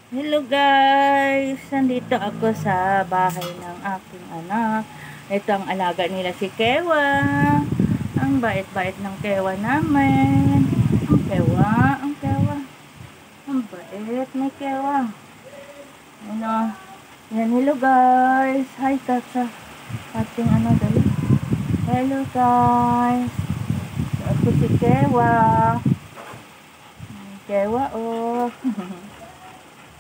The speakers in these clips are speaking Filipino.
Hello guys! Nandito ako sa bahay ng aking anak. Ito ang alaga nila si Kewa. Ang bait-bait ng Kewa namin. Ang Kewa, ang Kewa. Ang bait ni Kewa. Ano? Yan, hello guys! Hi Tata. Ating dali. Hello guys! Ako si Kewa. Kewa oh.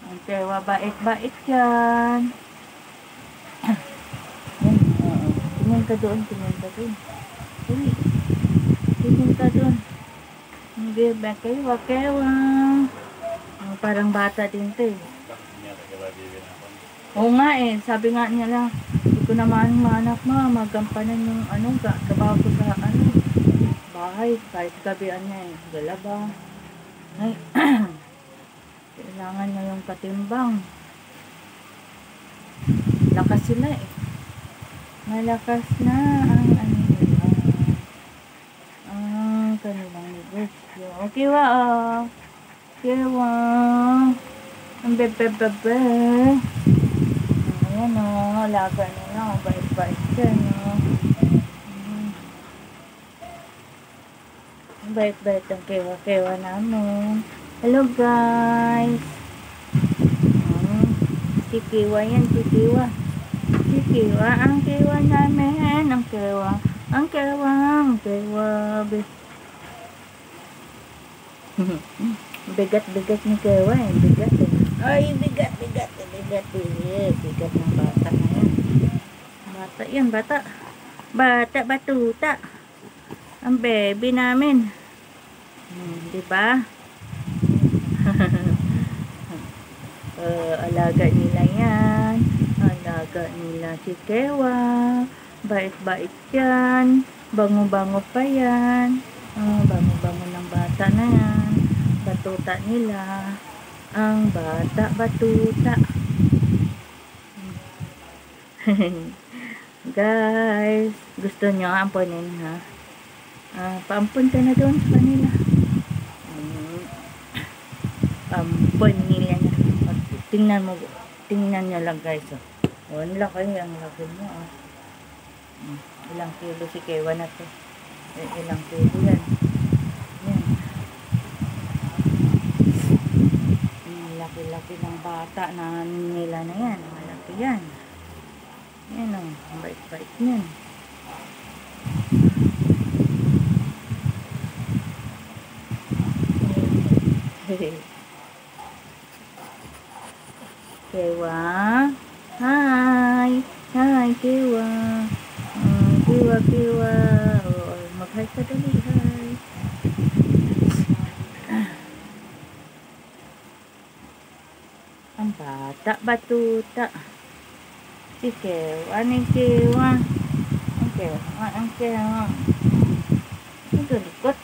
Ang Kewa, bait-bait yan. Tingin ka doon, tingin ka doon. Uy, tingin ka doon. Hindi ba Kewa, Kewa. Parang bata din to eh. Oo nga eh, sabi nga niya lang, hindi ko naman manak magampanan yung trabaho ko sa bahay. Kahit gabihan niya eh, galaba. Ay, kailangan niya yung katimbang. Lakas sila eh. Malakas na ang kanilang negosyo. Okay wa Kewa. Ang bebe. Ayan o, alaga nila. Bait-bait yan o. Bait-bait ang Kewa namin. Hello guys. Si Kewa yan, si Kewa. Si Kewa, ang Kewa namin. Ang Kewa. Bigat ni Kewa eh. Bigat eh. Ay, bigat ng bata na yan. Bata yan, bata. Batuta. Ang baby namin. Diba? Alaga nila yan. Alaga nila si Kewa. Bait-bait yan. Bango-bango pa yan. Bango-bango ng bata na yan. Batuta nila. Ang bata, batuta. Guys, gusto nyo amponin ha? Paampon ka na doon sa kanila. Paampon nila na. Tingnan nyo lang guys. Ang laki ang laki nyo. Ilang kilo si Kewa na to. Ilang kilo yan. Yan. Laki-laki ng bata na nila na yan. Malaki yan. Yan o. Bait-bait yan. Kewa. Hi. Hi, Kewa. Kewa. Mag-hi ka dali. Hi. Ang bata, batuta. Si Kewa, ni Kewa. Ang Kewa. Ito, likot.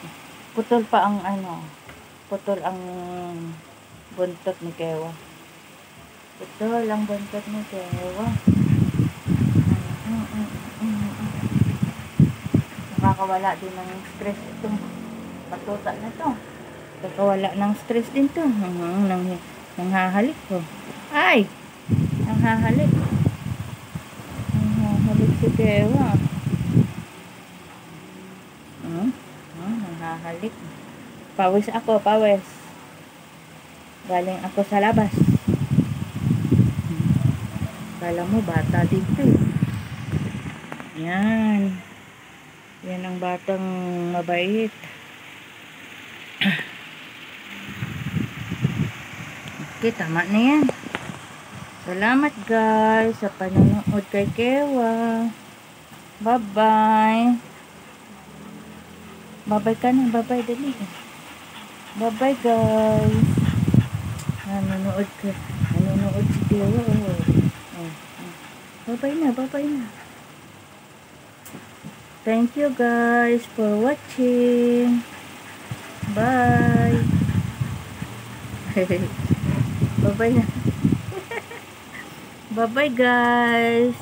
Putol pa ang Putol ang buntot ni Kewa. Putol ang buntot ni Kewa. Nakakawala din ng stress itong batuta na to. Nakakawala ng stress din to. Nanghahalik ko. Ay! Nanghahalik. Nanghahalik si Kewa. Nanghahalik. Pawis ako, pawis. Galing ako sa labas. Kala mo, bata dito. Yan. Yan ang batang mabait. Okay, tama na yan. Salamat guys sa panonood kay Kewa. Bye-bye. Bye-bye ka na. Bye-bye, dali. Bye-bye guys. Nanonood si Kewa. Bye-bye na. Thank you guys for watching. Bye. Bye-bye na. Bye-bye guys.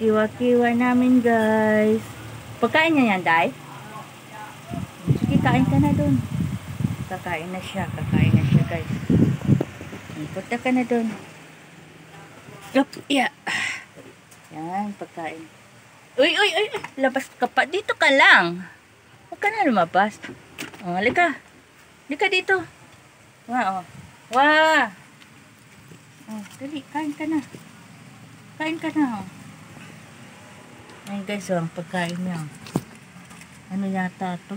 Kiwa-kiwa namin guys. Pagkain niya yan, Day? Sige, kain ka na dun. Kakain na siya guys. Punta ka na doon. Yup, yeah. Yan, pagkain. Uy, uy, uy, labas ka pa. Dito ka lang. Huwag ka na lumabas. Oh, halika. Halika dito. Wah, oh. Wah. Oh, dali, kain ka na. Kain ka na, oh. Ayun guys, oh, ang pagkain niya. Ano yata ito?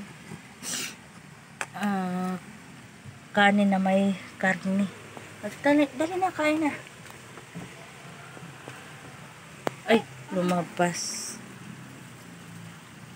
Kanin na may karne. Dali, dali na, kain na. Ay, lumabas.